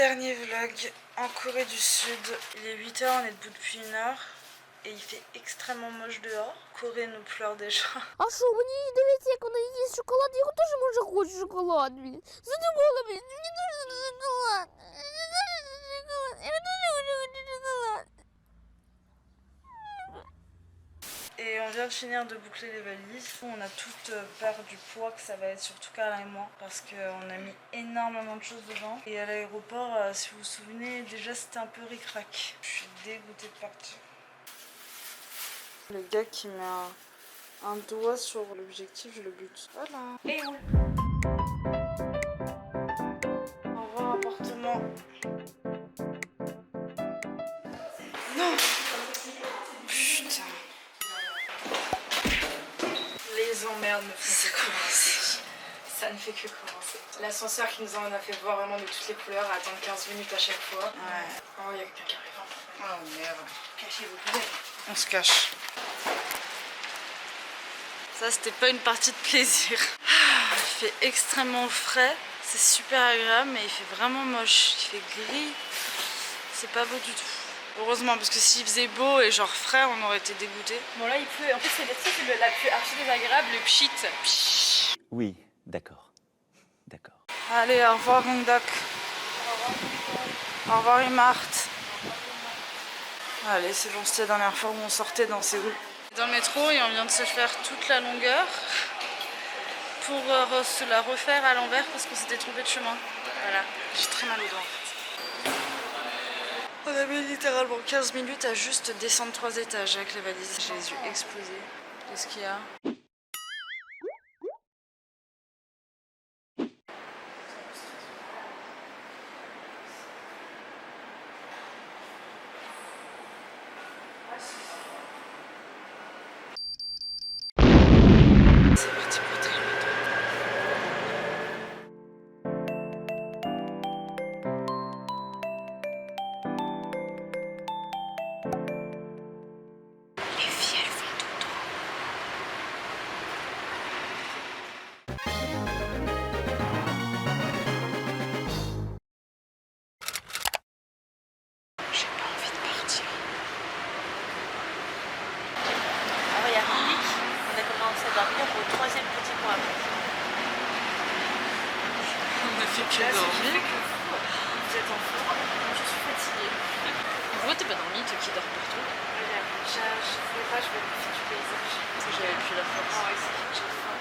Dernier vlog en Corée du Sud. Il est 8 h, on est debout depuis 1 heure. Et il fait extrêmement moche dehors. Corée nous pleure déjà. А що, мені дивіться, як вона їсть шоколад, я теж може хочу шоколад. Задумала, мені дуже шоколад. Я дуже хочу шоколад. Et on vient de finir de boucler les valises. On a toutes peur du poids que ça va être, surtout Carla et moi, parce qu'on a mis énormément de choses dedans. Et à l'aéroport, si vous vous souvenez, déjà c'était un peu ric-rac. Je suis dégoûtée de partir. Le gars qui met un doigt sur l'objectif, je le bute. Voilà. Et où? Au revoir appartement. Non. Putain. Les emmerdes ne font que commencer. Ça ne fait que commencer. L'ascenseur qui nous en a fait voir vraiment de toutes les couleurs, à attendre 15 minutes à chaque fois. Ouais. Oh, il y a quelqu'un qui arrive. Oh merde. Cachez-vous peut-être. On se cache. Ça, c'était pas une partie de plaisir. Il fait extrêmement frais. C'est super agréable, mais il fait vraiment moche. Il fait gris. C'est pas beau du tout. Heureusement, parce que s'il faisait beau et genre frais, on aurait été dégoûtés. Bon là il pleut, en fait c'est la pluie archi désagréable, le pchit. Oui, d'accord. D'accord. Allez, au revoir Gongdak. Au revoir Imart. Allez, c'est bon, c'était la dernière fois où on sortait dans Séoul. Dans le métro et on vient de se faire toute la longueur pour se la refaire à l'envers parce qu'on s'était trompé de chemin. Voilà, j'ai très mal aux doigts. On a mis littéralement 15 minutes à juste descendre 3 étages avec les valises. J'ai les yeux explosés. Qu'est-ce qu'il y a ? C'est parti pour très longtemps. Les filles, elles font dodo. J'ai pas envie de partir. Alors il y a Monique, on a commencé à dormir au 3e petit mois. On a fait que dormir. Vous êtes en forme, je suis fatiguée. Vous, t'es pas dormi, toi qui dors partout. Je voulais pas, je vais profiter du paysage. Parce que j'avais plus la force. Ah ouais, c'est que j'ai faim.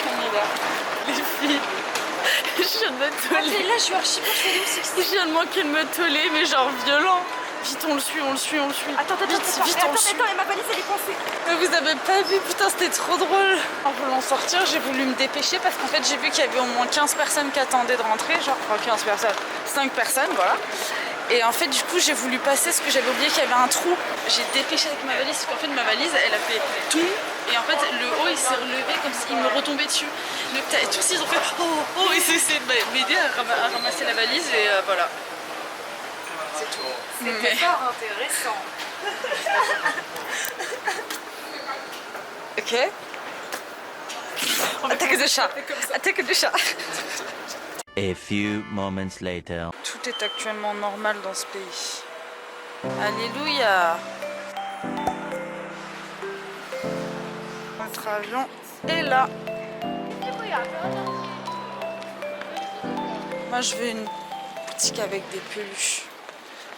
On est là. Les filles. Je viens de me toller. Là je suis archi persuadée aussi que Je viens de manquer de me toller, mais genre violent. Vite, on le suit, on le suit, on le suit. Attends, vite, on le suit. attends, ma valise elle est coincée. Mais vous avez pas vu, putain, c'était trop drôle. En voulant sortir, j'ai voulu me dépêcher parce qu'en fait, j'ai vu qu'il y avait au moins 15 personnes qui attendaient de rentrer. Genre, enfin 15 personnes, 5 personnes, voilà. Et en fait, du coup, j'ai voulu passer parce que j'avais oublié qu'il y avait un trou. J'ai dépêché avec ma valise parce qu'en fait, ma valise, elle a fait tout. Et en fait, le haut, il s'est relevé comme s'il me retombait dessus. Donc, tous, ils ont fait oh, et c'est essayé de m'aider à ramasser la valise et voilà. C'est tout. C'était fort intéressant. Ok. Attaque de chat. Attaque de chat. A few moments later. Tout est actuellement normal dans ce pays. Alléluia. Notre avion est là. Moi je veux une boutique avec des peluches.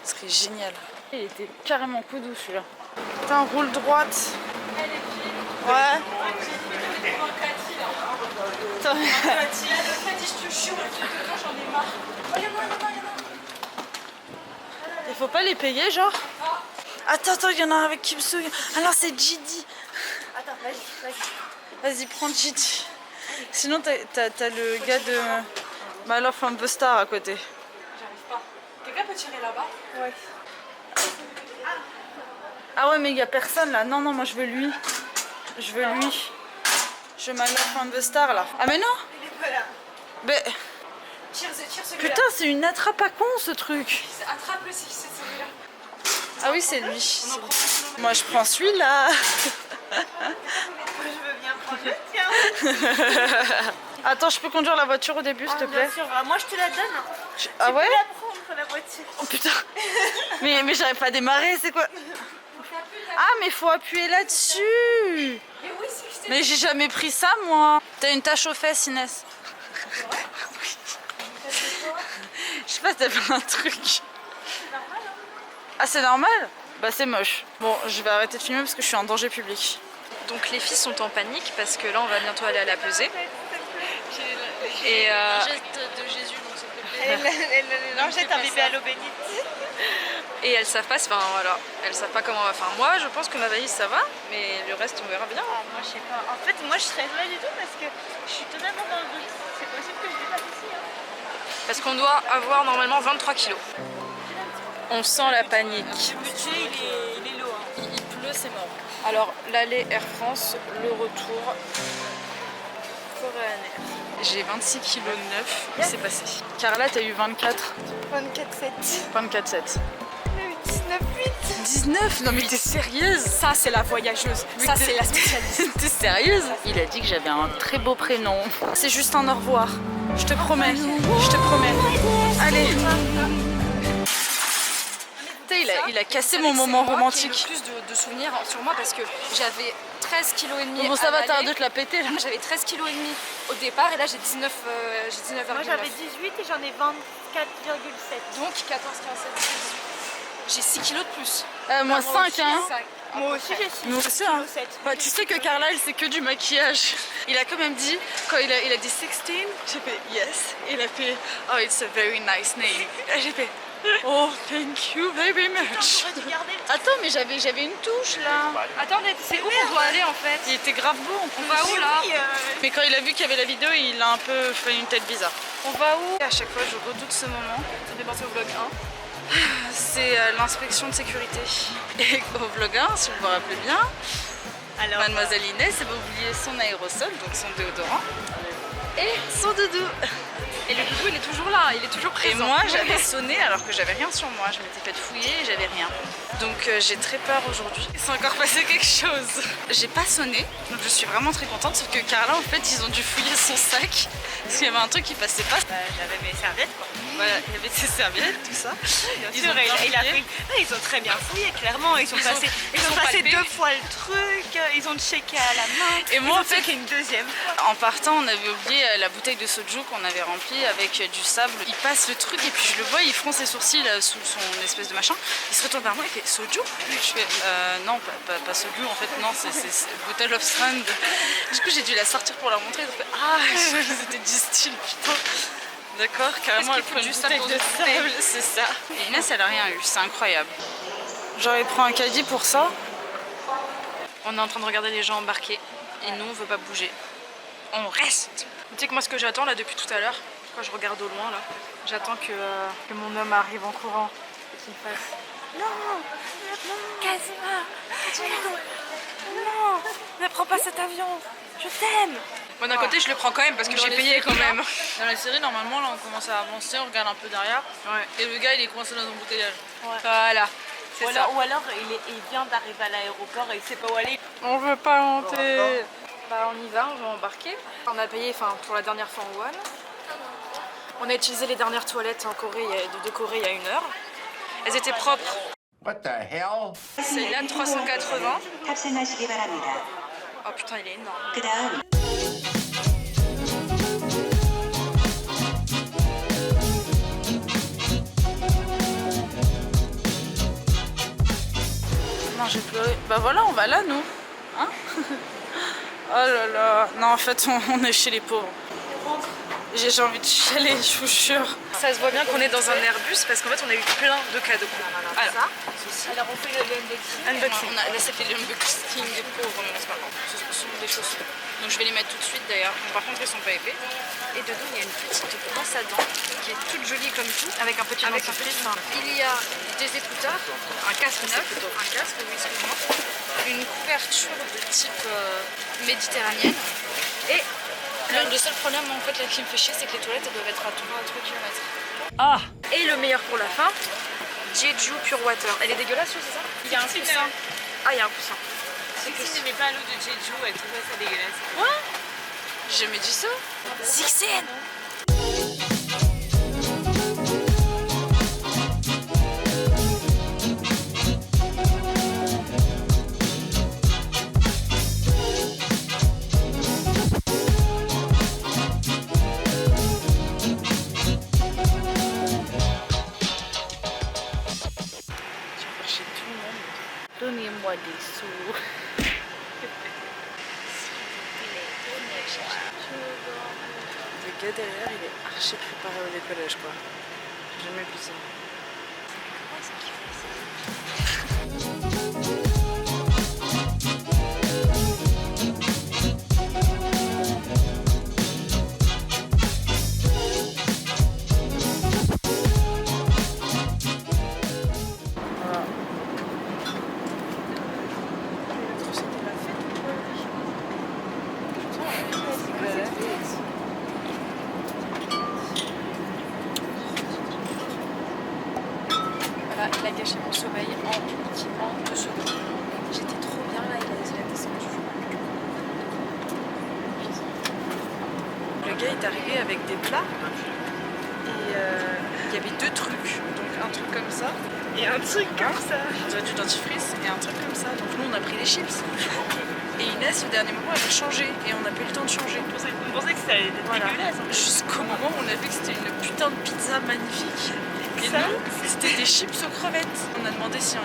Ce serait génial. Il était carrément coup doux celui-là. Putain, roule droite. Ouais. Attends. Il faut pas les payer, genre? Attends, il y en a un avec Kim Soo. Ah non, c'est Jidi. Attends, vas-y. Vas-y, prends Jidi. Sinon, t'as le gars de My Love from the Star à côté. J'arrive pas. Quelqu'un peut tirer là-bas? Ouais. Ah ouais, mais il y a personne là. Non, moi je veux lui. Je veux lui. Je veux My Love from the Star là. Ah, mais non! Il est pas là. Mais. Tire celui-là. Putain, c'est une attrape à con ce truc. Attrape-le si c'est celui-là. Ah oui, c'est lui. Moi je prends celui-là. Je veux bien prendre le tien. Attends, je peux conduire la voiture au début, s'il te plaît? Bien sûr, moi je te la donne. Ah ouais? Tu peux la prendre la voiture. Oh putain. Mais j'arrive pas à démarrer, c'est quoi? Ah, mais faut appuyer là-dessus. Mais oui, si je t'ai Mais j'ai jamais pris ça, moi. T'as une tache aux fesses, Inès. Je sais pas, t'as fait un truc. Ah, c'est normal? Bah, c'est moche. Bon, je vais arrêter de filmer parce que je suis en danger public. Donc les filles sont en panique parce que là on va bientôt aller à la pesée. Et Geste de Jésus, donc s'il te plaît. Non, jette un bébé à l'eau bénite. Et elles savent pas, enfin voilà, elles savent pas comment on va faire. Moi je pense que ma valise ça va, mais le reste on verra bien. Ah, moi je sais pas. En fait, moi je serais pas du tout parce que je suis totalement dans le doute. C'est possible que je dépasse ici. Hein. Parce qu'on doit avoir normalement 23 kilos. On sent la panique. Le budget il est low. Hein. Il pleut, c'est mort. Alors l'aller Air France, le retour Korean Air. J'ai 26 kg 9, il s'est passé. Carla, t'as eu 24. 24,7. 24,7. 19,8. 19? Non mais t'es sérieuse? Ça c'est la voyageuse, ça c'est la spécialiste. T'es sérieuse? Il a dit que j'avais un très beau prénom. C'est juste un au revoir. Je te promets. Je te promets. Allez. Il a cassé mon moment romantique. J'ai le plus de souvenirs sur moi parce que j'avais 13 kg et demi. Bon, ça va, t'as dû te la péter là. J'avais 13 kg et demi au départ et là j'ai 19,9. Moi j'avais 18 et j'en ai 24,7. Donc 14, 15, 16, 18. J'ai 6 kg de plus. Moi 5 hein. Moi aussi j'ai 6. Nous aussi hein. Bah, tu sais que Carla elle c'est que du maquillage. Il a quand même dit, quand il a dit 16, j'ai fait yes. Il a fait oh it's a very nice name. Et j'ai fait oh thank you very much. Attends mais j'avais une touche là. Attendez, c'est où qu'on doit aller en fait? Il était grave beau en plus. On va où là? Mais quand il a vu qu'il y avait la vidéo il a un peu fait une tête bizarre. On va où? À chaque fois je redoute ce moment. Ça fait penser au vlog 1. C'est l'inspection de sécurité. Et au vlog 1, si vous vous rappelez bien, Alors, Mademoiselle Inès avait oublié son aérosol, donc son déodorant, et son doudou. Et le doudou il est toujours là, il est toujours Et présent. moi j'avais sonné alors que j'avais rien sur moi, je m'étais fait fouiller et j'avais rien. Donc j'ai très peur aujourd'hui. Il s'est encore passé quelque chose. J'ai pas sonné, donc je suis vraiment très contente, sauf que Carla en fait ils ont dû fouiller son sac, parce qu'il y avait un truc qui passait pas. j'avais mes serviettes quoi. Voilà, il y avait ses serviettes, tout ça. Bien sûr, ils ont très bien fouillé, clairement. Ils ont passé palpé. 2 fois le truc, ils ont checké à la main. Et moi, ils ont en fait, checké une deuxième fois. En partant, on avait oublié la bouteille de soju qu'on avait remplie avec du sable. Il passe le truc et puis je le vois, il fronce ses sourcils sous son espèce de machin. Il se retourne vers moi, il fait soju. Je fais non, pas soju en fait, non, c'est Bottle of Strand. Du coup, j'ai dû la sortir pour la montrer. Ils ont fait ah, c'était distil, putain. D'accord, carrément, elle prend une bouteille de sable, c'est ça. Et Inès, elle a rien eu, c'est incroyable. J'aurais pris un caddie pour ça. On est en train de regarder les gens embarquer et nous on veut pas bouger. On reste. Tu sais que moi ce que j'attends là depuis tout à l'heure, quand je regarde au loin là, j'attends que mon homme arrive en courant et qu'il me fasse non, Kazima, non, ne prends pas cet avion, je t'aime. Moi d'un côté je le prends quand même parce que j'ai payé quand même. Dans la série, normalement, là, on commence à avancer, on regarde un peu derrière. Ouais. Et le gars, il est coincé dans un embouteillage. Voilà, c'est ça. Ou alors il vient d'arriver à l'aéroport et il sait pas où aller. On veut pas monter. Bah on y va, on va embarquer. On a payé pour la dernière fois en One. On a utilisé les dernières toilettes en Corée, de Corée il y a 1 heure. Elles étaient propres. What the hell? C'est là 380. 탑승하시기 바랍니다. Oh putain, il est énorme. 그다음 Non, j'ai pleuré. Bah voilà, on va là, nous. Hein? Oh là là. Non, en fait, on est chez les pauvres. J'ai envie de chialer, je vous jure. Ça se voit bien qu'on est dans un Airbus parce qu'en fait on a eu plein de cadeaux. Alors on fait le unboxing. Là, ça fait l'unboxing des pauvres, mais c'est pas grave. Ce sont des chaussures. Donc je vais les mettre tout de suite d'ailleurs. Bon, par contre, elles sont pas épais. Et dedans il y a une petite brosse à dents qui est toute jolie comme tout. Avec un petit dentifrice. Il y a des écouteurs, un casque neuf, un casque, oui, excuse-moi, une couverture de type méditerranéenne. Et le seul problème en fait là qui me fait chier, c'est que les toilettes elles doivent être à 3 km. Ah. Et le meilleur pour la fin, Jeju Pure Water. Elle est dégueulasse, c'est ça? Il y a un coussin. Ah, il y a un coussin. Si tu n'aimais pas l'eau de Jeju, elle trouvait ça dégueulasse. Ouais. Jamais dit ça. Zixen. Donnez-moi des sous. Le gars derrière, il est archi préparé au décollage, quoi. J'ai jamais vu ça. Voilà, il a gâché mon sommeil en 2 secondes. J'étais trop bien là, il a descendu. Le gars est arrivé avec des plats et il y avait 2 trucs. Donc un truc comme ça Et un truc comme ça. du dentifrice et un truc comme ça. Donc nous on a pris les chips. Et Inès au dernier moment elle a changé et on n'a pas eu le temps de changer. On pensait que ça allait être Voilà. dégueulasse. Jusqu'au moment où on a vu que c'était une putain de pizza magnifique. Et Ça, nous, c'était des chips aux crevettes. On a demandé si on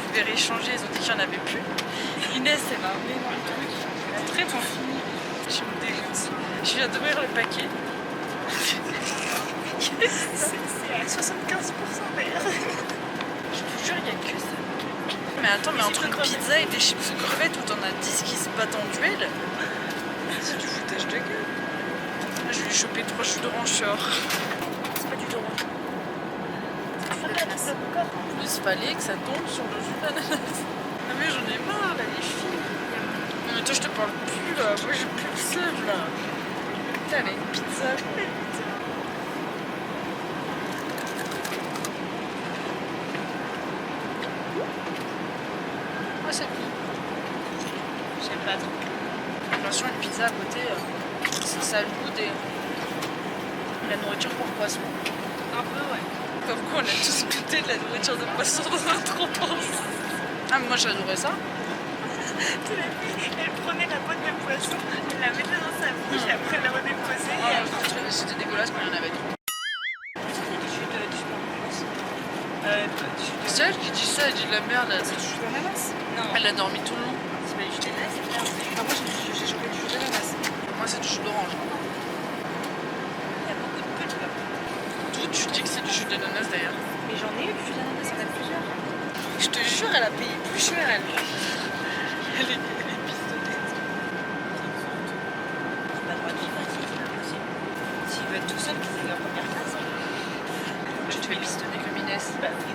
pouvait rééchanger, ils ont dit qu'il n'y en avait plus. Inès, elle a un énorme truc. Elle a très bon fini. Je me dégoûte. Je viens d'ouvrir le paquet. c'est à 75% d'ailleurs. Je vous jure, il n'y a que ça. Mais attends, mais entre une pizza et des chips aux crevettes où t'en as 10 qui se battent en duel, c'est du foutage de gueule. Je vais lui choper 3 choux d'orange hors. C'est pas du d'orange. Plus fallait que ça tombe sur le jus d'ananas. Ah mais j'en ai marre là les filles. Non mais toi je te parle plus là, moi j'ai plus le seum là. Putain elle a une pizza quoi. Moi c'est bien. J'aime pas trop. Attention une pizza à côté, c'est salut et la nourriture pour poisson. Un peu, ouais. Comme quoi on a tous goûté de la nourriture de poisson dans notre enfance. Ah mais moi j'adorais ça. Elle prenait la boîte de poisson, elle la mettait dans sa bouche, après elle la redéposait. Et après, C'était dégueulasse quand il y en avait trop. C'est elle qui dit ça, elle dit de la merde, c'est du jus d'ananas. Non, Elle a dormi tout le long. c'est pas du jus d'ananas, c'est de la merde. Ah, moi j'ai chopé du jus d'ananas. Moi c'est du jus d'orange. Il y a beaucoup de petits là. D'où tu dis que c'est du jus d'ananas d'ailleurs? Mais j'en ai eu du jus d'ananas, il y en a plusieurs. Je te jure, elle a payé plus cher elle. Elle est pistonnette. C'est pas le droit de vivre ici, c'est pas possible. S'il veut être tout seul, qu'il aille en première classe. Tu te fais pistonner comme Inès. Bah oui.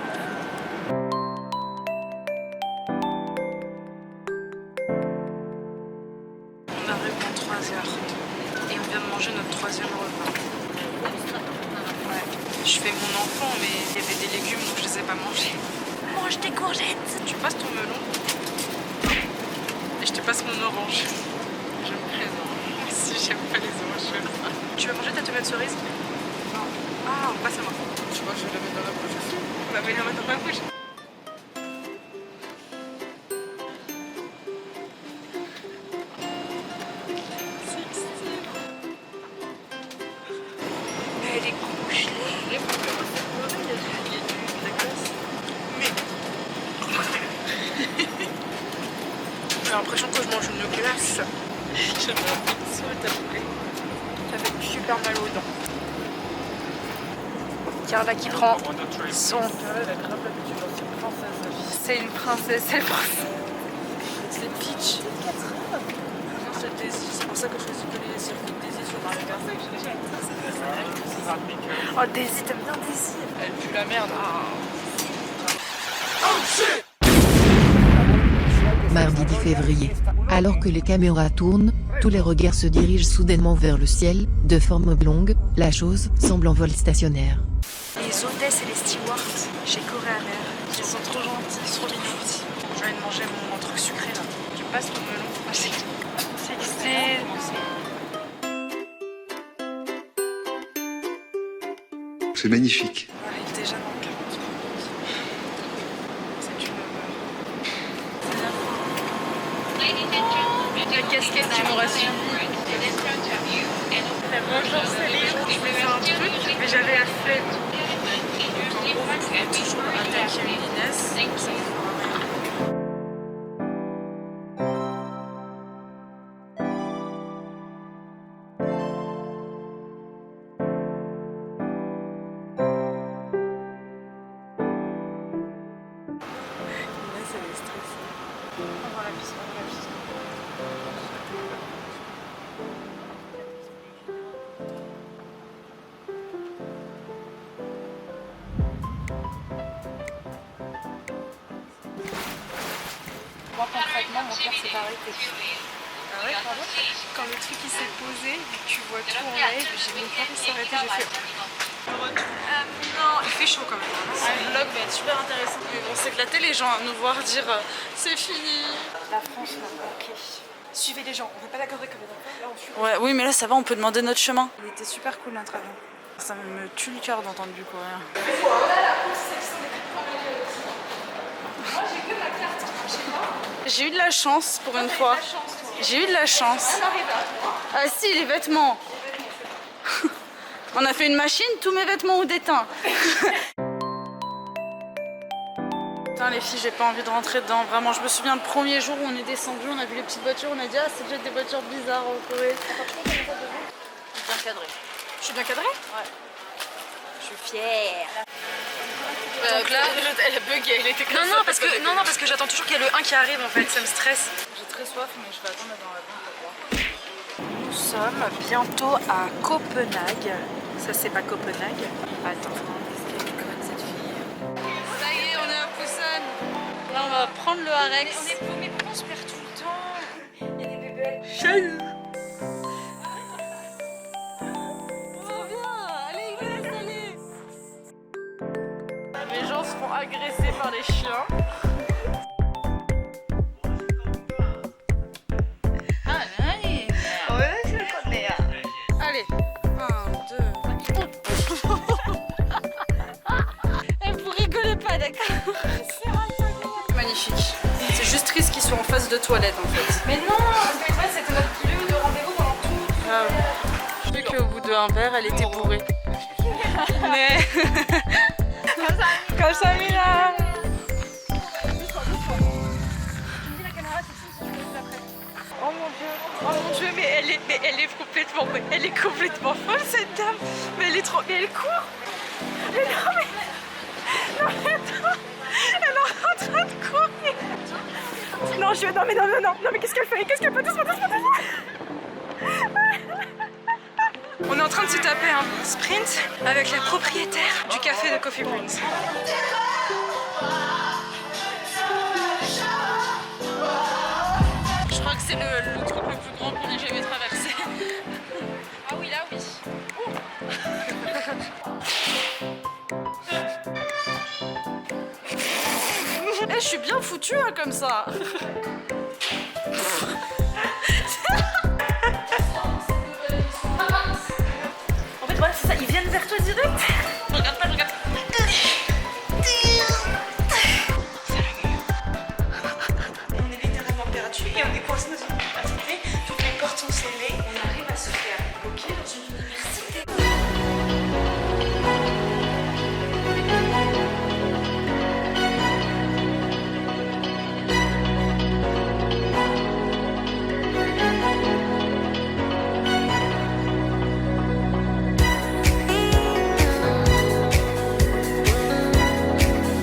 On arrive dans 3 heures. Et on vient de manger notre 3e repas. Ouais. Je fais mon enfant, mais il y avait des légumes donc je les ai pas mangés. Mange tes courgettes. Tu passes ton melon. Et je te passe mon orange. Je me présente. Si j'aime pas les oranges, j'aime pas. Tu vas manger ta tomate cerise? Non. Ah, passe à moi. Tu vois, je vais la mettre dans la bouche aussi. On va venir la mettre dans ma bouche. Mais elle est congelée. J'ai l'impression que je mange une glace. J'ai l'impression de t'appeler. Ça fait super mal aux dents. Carla qui prend son... Carla, elle a grave l'habitude dans cette princesse. C'est une princesse, c'est le prince. C'est Peach. Non, c'est Daisy. C'est pour ça que je choisis que les circuits de Daisy sur Mario Kart. Oh Daisy, t'aimes bien Daisy? Elle pue la merde. Mardi 10 février. Alors que les caméras tournent, tous les regards se dirigent soudainement vers le ciel, de forme oblongue, la chose semble en vol stationnaire. Les hôtesses et les stewards chez Koreaner, ils sont trop gentils, trop mignons. Je viens de manger mon truc sucré là. Tu passes ton melon. C'est C'est magnifique. Voilà, il est déjà dans 40 minutes. C'est une la casquette qui m'aurait suivi. Bonjour Céline. Je voulais faire un truc, mais j'avais la flemme. En gros, vous pouvez toujours attaquer une Inès. Ça ne fera rien. Inès, elle est stressée. On va à la piscine, on va à la piscine. Moi concrètement, mon cœur s'est arrêté. Ah ouais, pardon. Quand le truc il s'est posé, tu vois tout en live, j'ai mon cœur qui s'est arrêté, j'ai fait. Non, il fait chaud quand même. Ce vlog va être super intéressant. Mais vont s'éclater les gens à nous voir dire c'est fini. La France m'a manqué. Suivez les gens, on va pas la garder comme des enfants, là on suit. Ouais, oui, mais là ça va, on peut demander notre chemin. Il était super cool notre avion. Ça me tue le cœur d'entendre du coréen. J'ai eu de la chance pour une fois. J'ai eu de la chance. Ah si, les vêtements. On a fait une machine, tous mes vêtements ont déteint. Putain les filles, j'ai pas envie de rentrer dedans. Vraiment, je me souviens le premier jour où on est descendu, on a vu les petites voitures, on a dit ah c'est déjà des voitures bizarres en Corée. Bien cadré. Je suis bien cadrée? Ouais. Je suis fière. Donc là, elle a bugué, elle était comme ça. Non, parce que j'attends toujours qu'il y ait le 1 qui arrive en fait, ça me stresse. J'ai très soif, mais je vais attendre dans la banque pour boire. Nous sommes bientôt à Copenhague. Ça c'est pas Copenhague. Attends, qu'est-ce qu'elle est conne cette fille. Ça y est, on est à Busan. Là, on va prendre le Arex. On est paumés, pourquoi on se perd tout le temps? Il y a des bébés. Salut. Allez, Inès, allez. Les gens seront agressés par les chiens. Allez. Allez. 1, 2. Vous rigolez pas, d'accord? Magnifique. C'est juste triste qu'ils soient en face de toilettes en fait. Mais non, parce que les toilettes c'était notre lieu de rendez-vous pendant tout. Ah ouais. Je sais qu'au bout d'un verre, elle était bourrée. Mais. Comme ça, Mila. Oh mon dieu, mais elle est complètement folle cette dame. Mais elle est trop, mais elle court. Mais non mais attends, elle est en train de courir. Non mais qu'est-ce qu'elle fait? Doucement. On est en train de se taper un sprint avec la propriétaire du café de Coffee Prince. Je crois que c'est le truc le plus grand qu'on ait jamais traversé. Ah oui, là oui. Eh, je suis bien foutue hein, comme ça.